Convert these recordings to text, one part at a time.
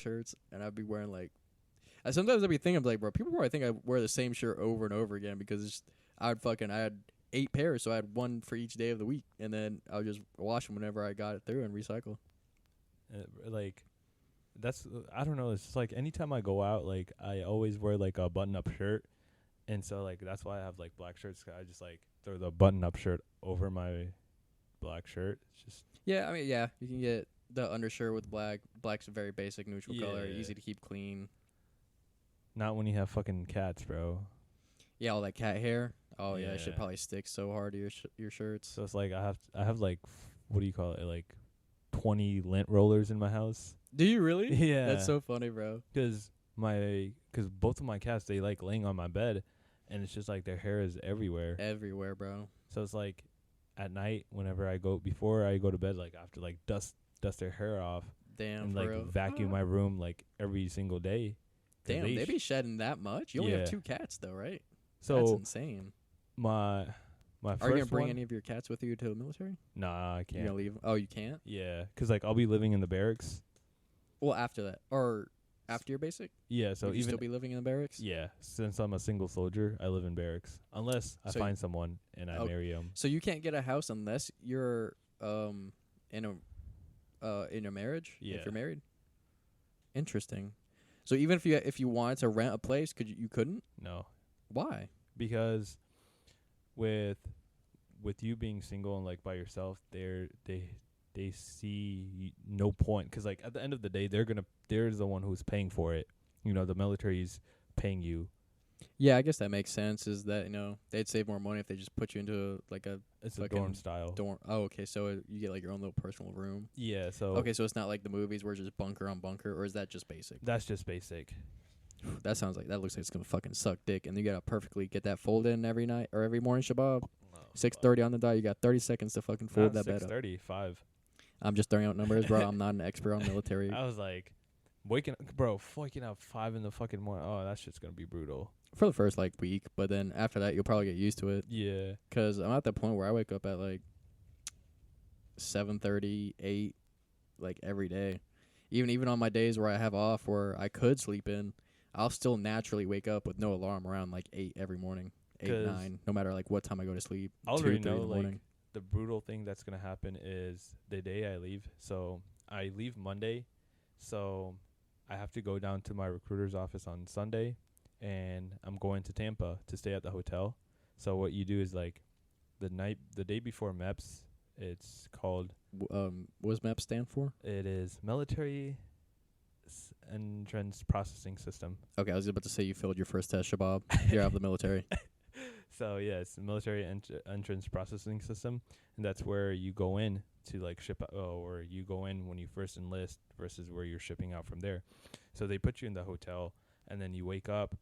shirts, and I'd be wearing like. Sometimes I'd be thinking like, bro, people probably think I wear the same shirt over and over again because I had 8 pairs, so I had one for each day of the week, and then I would just wash them whenever I got it through and recycle. Like, that's I don't know. It's just like anytime I go out, like I always wear like a button-up shirt, and so like that's why I have like black shirts. I just like throw the button-up shirt over my black shirt. It's just Yeah, I mean, yeah, you can get the undershirt with black. Black's a very basic neutral color, Yeah. easy to keep clean. not when you have fucking cats, bro. Yeah, all that cat hair. Oh yeah, it should Yeah. probably stick so hard to your shirts. So it's like I have like what do you call it? Like 20 lint rollers in my house. Do you really? Yeah. That's so funny, bro. Cause both of my cats, they like laying on my bed, and it's just like their hair is everywhere. Everywhere, bro. So it's like at night, before I go to bed, like I have to like dust their hair off Damn, and for like real. vacuum my room like every single day. Damn, they be shedding that much? You only have Yeah. 2 cats though, right? That's So insane. my first Are you gonna bring one, any of your cats with you to the military? nah, I You can't. gonna leave? Oh, you can't. Yeah, cause like I'll be living in the barracks. Well, after that, or after your basic, Yeah, so would you even still be living in the barracks? yeah, since I'm a single soldier, I live in barracks unless I So find someone and I Oh. marry him. So you can't get a house unless you're in a marriage. Yeah. If you're married. Interesting. So even if you wanted to rent a place, you couldn't? No, Why? because with you being single and like by yourself, they see no point, because like at the end of the day they're the one who's paying for it. You know, the military's paying you. Yeah, I guess that makes sense. Is that they'd save more money if they just put you into like a It's a fucking dorm style. dorm. Oh, okay. So you get like your own little personal room. Yeah, so Okay, so it's not like the movies where it's just bunker on bunker, or is that just basic? that's just basic. That looks like it's gonna fucking suck dick, and you gotta perfectly get that fold in every night or every morning, Shabab. 6:30 on the dot. You got 30 seconds to fucking fold that bed up. 6:35. I'm just throwing out numbers, bro. I'm not an expert on military. I was like, waking up 5 in the fucking morning. Oh, that shit's gonna be brutal. For the first like week, but then after that, you'll probably get used to it. Yeah. 'Cause I'm at the point where I wake up at like 7:30, 8, like every day. Even on my days where I have off, where I could sleep in, I'll still naturally wake up with no alarm around like 8 every morning, 8, 'Cause 9, no matter like what time I go to sleep. I 2, already 3 know in the like morning. the brutal thing that's gonna happen is the day I leave. So I leave Monday, so I have to go down to my recruiter's office on Sunday, and I'm going to Tampa to stay at the hotel. So what you do is like the day before MEPS, it's called What does MAP stand for? it is Military Entrance Processing System. Okay, I was about to say you failed your first test, Shabab. You're out of the military. So yeah, it's the Military Entrance Processing System, and that's where you go in to like ship out, or you go in when you first enlist versus where you're shipping out from there. So they put you in the hotel, and then you wake up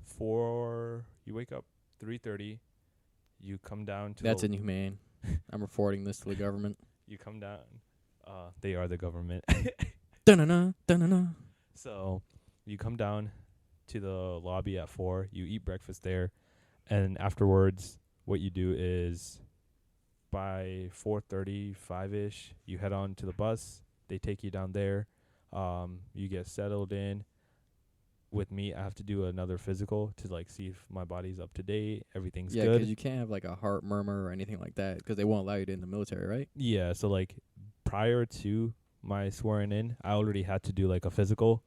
3:30. You come down to That's inhumane. I'm reporting this to the government. you come down. They are the government. Dun-na-na, dun-na-na. So you come down to the lobby at 4. You eat breakfast there, and afterwards, what you do is by 4:35ish, you head on to the bus. They take you down there. You get settled in. With me, I have to do another physical to like see if my body's up to date, everything's Yeah, good. 'cause you can't have like a heart murmur or anything like that, 'cause they won't allow you to in the military, right? Yeah, so like prior to my swearing in, I already had to do like a physical,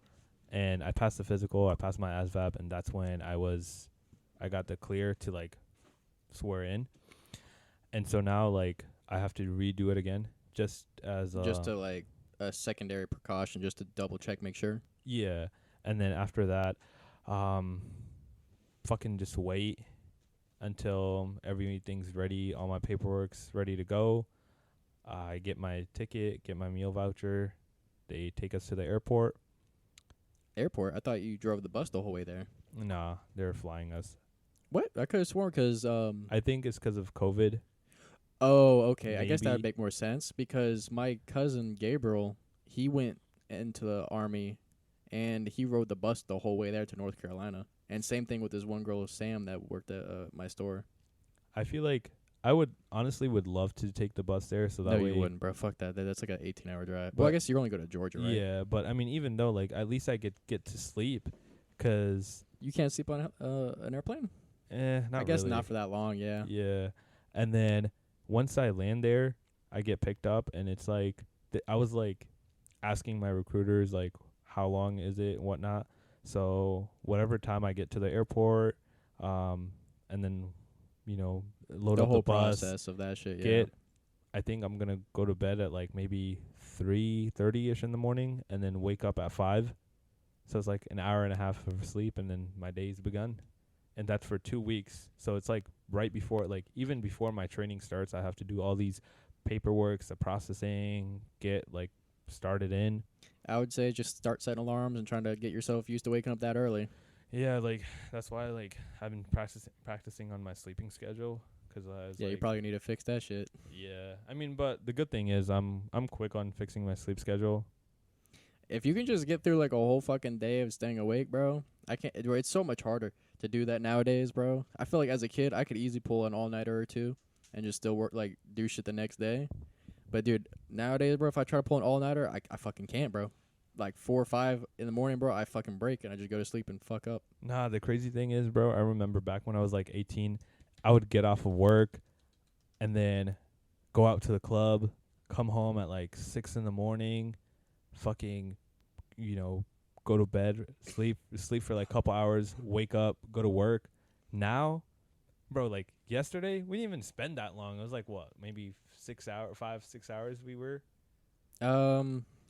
and I passed the physical, I passed my ASVAB, and that's when I got the clear to like swear in. And so now like I have to redo it again just as Just to like a secondary precaution, just to double check, make sure. yeah. And then after that, fucking just wait until everything's ready, all my paperwork's ready to go. I get my ticket, get my meal voucher. They take us to the airport. Airport? I thought you drove the bus the whole way there. Nah, they're flying us. What? I could have sworn 'cause I think it's 'cause of COVID. Oh, okay. I guess that would Maybe. make more sense because my cousin Gabriel, he went into the Army and he rode the bus the whole way there to North Carolina. And same thing with this one girl, Sam, that worked at my store. I feel like I would honestly would love to take the bus there, so that No, way. you wouldn't, bro. Fuck that. That's like an 18-hour drive. But Well, I guess you're only go to Georgia, right? Yeah, but I mean, even though like at least I get to sleep, 'cause You can't sleep on an airplane? not I guess really. not for that long, yeah. Yeah, and then once I land there, I get picked up, and it's like I was like asking my recruiters like how long is it and whatnot. So whatever time I get to the airport, and then load The up whole the bus, process of that shit, yeah. I think I'm gonna go to bed at like maybe 3:30ish in the morning, and then wake up at 5. So it's like an hour and a half of sleep, and then my day's begun, and that's for 2 weeks. So it's like right before, like even before my training starts, I have to do all these paperworks, the processing, get like started in. I would say just start setting alarms and trying to get yourself used to waking up that early. Yeah, like that's why like I've been practicing on my sleeping schedule, 'cause I was Yeah, you probably need to fix that shit. yeah. I mean, but the good thing is I'm quick on fixing my sleep schedule. If you can just get through like a whole fucking day of staying awake, bro, I can't. It's so much harder to do that nowadays, bro. I feel like as a kid, I could easily pull an all-nighter or two and just still work, like do shit the next day. But dude, nowadays, bro, if I try to pull an all-nighter, I fucking can't, bro. Like 4 or 5 in the morning, bro, I fucking break and I just go to sleep and fuck up. Nah, the crazy thing is, bro, I remember back when I was like 18, I would get off of work and then go out to the club, come home at like 6 in the morning, fucking, go to bed, sleep for like a couple hours, wake up, go to work. Now, bro, like yesterday, we didn't even spend that long. It was like what, maybe 6 hours we were.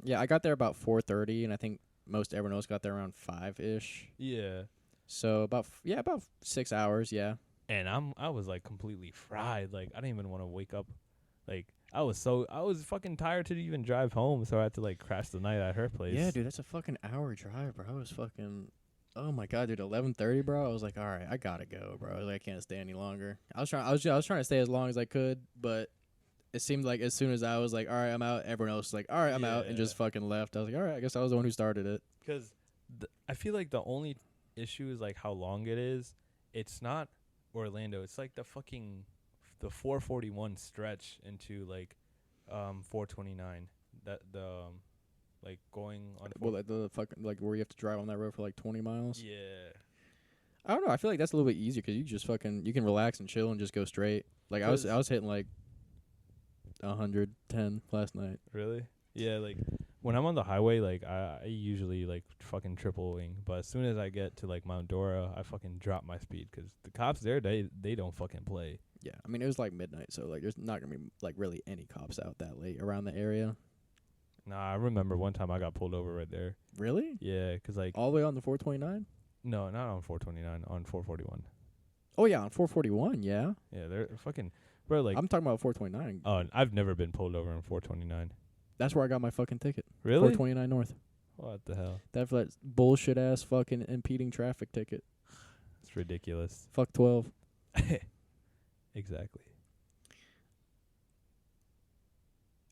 Yeah, I got there about 4:30, and I think most everyone else got there around 5-ish. Yeah. So about 6 hours, yeah. And I was like completely fried. Like I didn't even want to wake up. Like I was fucking tired to even drive home, so I had to like crash the night at her place. Yeah, dude, that's a fucking hour drive, bro. I was fucking, oh my god, dude, 11:30, bro. I was like, all right, I gotta go, bro. Like, I can't stay any longer. I was trying to stay as long as I could, but it seemed like as soon as I was like, all right, I'm out, everyone else was like, all right, I'm out, and just fucking left. I was like, all right, I guess I was the one who started it. 'Cause I feel like the only issue is like how long it is. It's not Orlando. It's like the 441 stretch into like 429. That like going on. Well, like the fucking like where you have to drive on that road for like 20 miles. Yeah. I don't know. I feel like that's a little bit easier because you just fucking you can relax and chill and just go straight. Like I was hitting like 110 last night. Really? Yeah, like when I'm on the highway, like I usually like fucking triple wing, but as soon as I get to like Mount Dora, I fucking drop my speed 'cause the cops there, they don't fucking play. Yeah, I mean it was like midnight, so like there's not gonna be like really any cops out that late around the area. Nah, I remember one time I got pulled over right there. Really? Yeah, 'cause like All the way on the 429? no, not on 429, on 441. Oh yeah, on 441. Yeah. Yeah, they're fucking bro. Like I'm talking about 429. oh, I've never been pulled over on 429. That's where I got my fucking ticket. Really? 429 North. What the hell? That for that bullshit ass fucking impeding traffic ticket. It's ridiculous. Fuck 12. Exactly.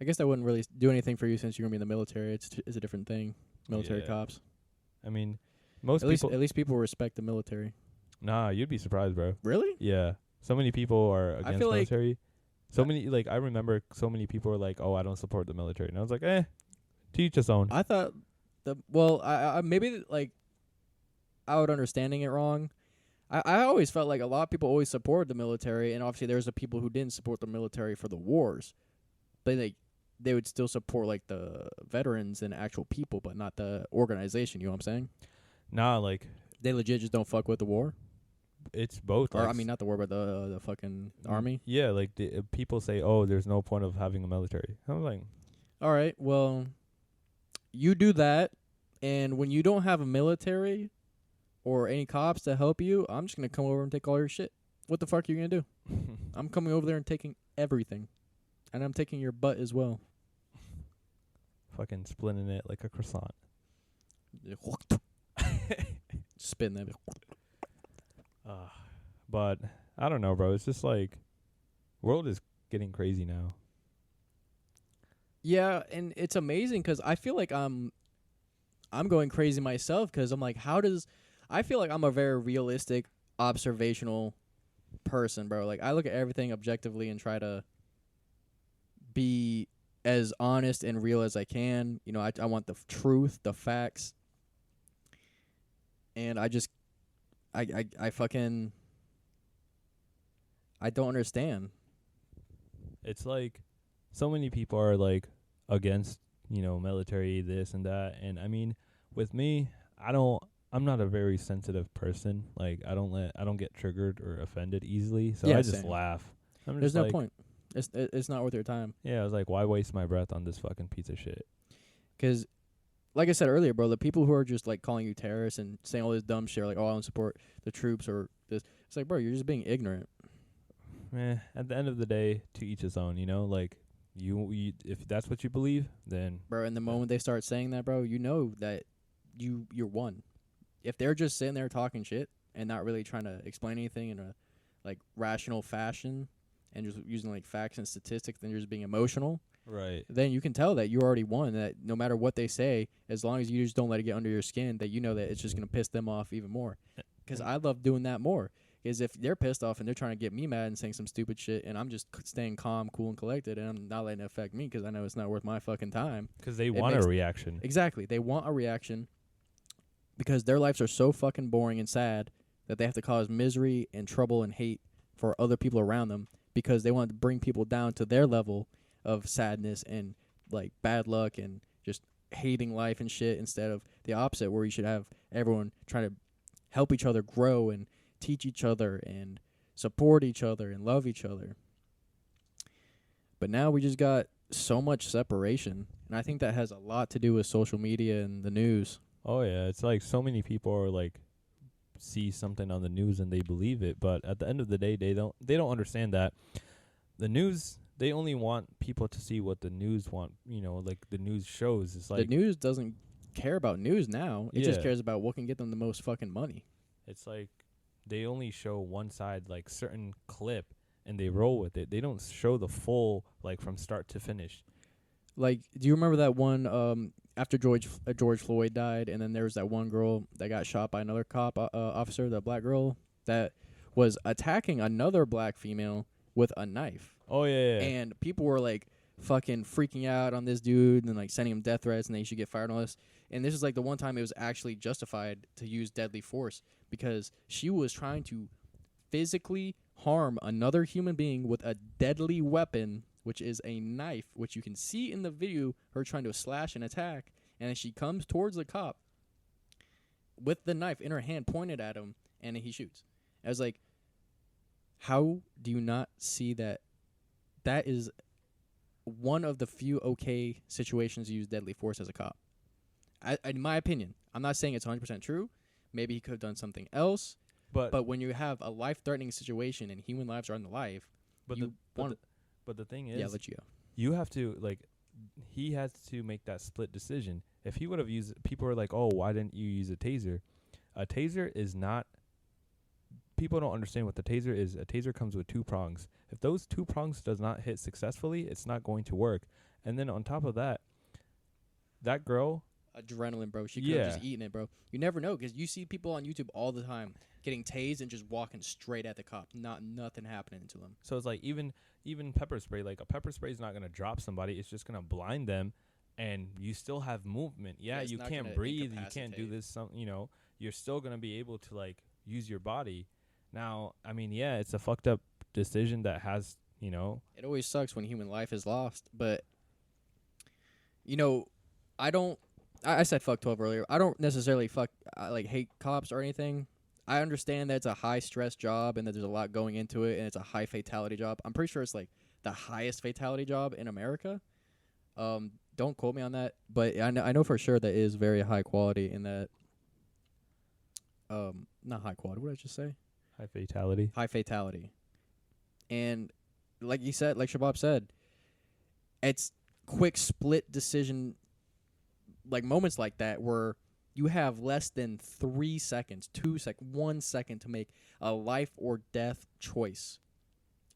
I guess that wouldn't really do anything for you since you're gonna be in the military. It's a different thing. Military Yeah. cops. I mean, most At people. least people respect the military. Nah, you'd be surprised, bro. Really? Yeah. So many people are against feel like- military. So many, like, I remember so many people are like, oh, I don't support the military. And I was like, to each his own. I thought I maybe like I would understanding it wrong. I always felt like a lot of people always supported the military, and obviously there's the people who didn't support the military for the wars, but they would still support like the veterans and actual people, but not the organization. You know what I'm saying? Nah, like, They legit just don't fuck with the war, it's both. or like, I mean not the war, but the fucking army. Yeah, like, people say, oh, there's no point of having a military. I'm like, All right, well, you do that, and when you don't have a military or any cops to help you, I'm just gonna come over and take all your shit. What the fuck are you gonna do? I'm coming over there and taking everything, and I'm taking your butt as well. fucking splitting it like a croissant. Spin that. But I don't know, bro. It's just like, world is getting crazy now. Yeah, and it's amazing because I feel like I'm going crazy myself because I'm like, I feel like I'm a very realistic, observational person, bro. Like I look at everything objectively and try to be as honest and real as I can. You know, I want the truth, the facts, and I fucking I don't understand. It's like so many people are like against, military this and that, and I mean, with me, I'm not a very sensitive person. Like I don't get triggered or offended easily, so Yeah, I just same. laugh. I'm There's just no like, point. It's not worth your time. yeah, I was like, why waste my breath on this fucking piece of shit? 'Cause like I said earlier, bro, the people who are just like calling you terrorists and saying all this dumb shit, like, oh, I don't support the troops or this. It's like, bro, you're just being ignorant. At the end of the day, to each his own, like you if that's what you believe, then Bro, and the moment they start saying that, bro, you know that you're one. If they're just sitting there talking shit and not really trying to explain anything in a like rational fashion and just using like facts and statistics and just being emotional, right. then you can tell that you already won. That no matter what they say, as long as you just don't let it get under your skin, that you know that it's just gonna piss them off even more. Because I love doing that more. Is if they're pissed off and they're trying to get me mad and saying some stupid shit, and I'm just staying calm, cool, and collected, and I'm not letting it affect me because I know it's not worth my fucking time. Because they want a reaction. Exactly, they want a reaction because their lives are so fucking boring and sad that they have to cause misery and trouble and hate for other people around them because they want to bring people down to their level of sadness and like bad luck and just hating life and shit instead of the opposite where you should have everyone trying to help each other grow and teach each other and support each other and love each other. But now we just got so much separation, and I think that has a lot to do with social media and the news. Oh yeah, it's like so many people are like see something on the news and they believe it, but at the end of the day, they don't understand that the news, they only want people to see what the news want, like the news shows. It's like the news doesn't care about news now. It just Yeah. cares about what can get them the most fucking money. it's like they only show one side, like certain clip, and they roll with it. They don't show the full, like from start to finish. Like, do you remember that one after George Floyd died, and then there was that one girl that got shot by another cop officer, the black girl that was attacking another black female with a knife. Oh yeah. And people were like fucking freaking out on this dude and like sending him death threats and they should get fired and all this. And this is like the one time it was actually justified to use deadly force because she was trying to physically harm another human being with a deadly weapon, which is a knife, which you can see in the video, her trying to slash and attack. And then she comes towards the cop with the knife in her hand pointed at him, and he shoots. I was like, how do you not see that that is one of the few okay situations to use deadly force as a cop? In my opinion, I'm not saying it's 100% true. Maybe he could have done something else. But when you have a life-threatening situation and human lives are on the life, but the thing is, yeah, I'll let you go. you have to he has to make that split decision. If he would have used, people are like, oh, why didn't you use a taser? A taser is not, people don't understand what the taser is. A taser comes with 2 prongs. If those 2 prongs does not hit successfully, it's not going to work. And then on top of that, that girl, Adrenaline, bro. She could have just eaten it, bro. You never know because you see people on YouTube all the time getting tased and just walking straight at the cop. Nothing happening to them. so it's like even pepper spray, like a pepper spray is not going to drop somebody. It's just going to blind them, and you still have movement. Yeah, it's you not can't gonna breathe. You can't do incapacitate. this. You're still going to be able to like use your body. Now, I mean, yeah, it's a fucked up decision that has, It always sucks when human life is lost, but I said fuck 12 earlier. I don't necessarily hate cops or anything. I understand that it's a high stress job and that there's a lot going into it and it's a high fatality job. I'm pretty sure it's like the highest fatality job in America. Don't quote me on that, but I know for sure that is very high quality in that. Not high quality. What did I just say? high fatality. High fatality. And like you said, like Shabab said, it's quick split decision, like moments like that where you have less than 3 seconds, 2 seconds, 1 second to make a life or death choice.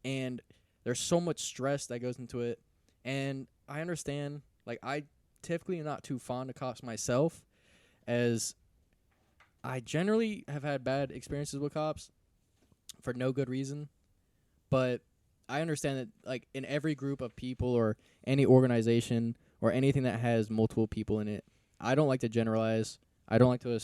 And there's so much stress that goes into it. And I understand, like, I typically am not too fond of cops myself, as I generally have had bad experiences with cops for no good reason. But I understand that, like, in every group of people or any organization or anything that has multiple people in it, I don't like to generalize. I don't like to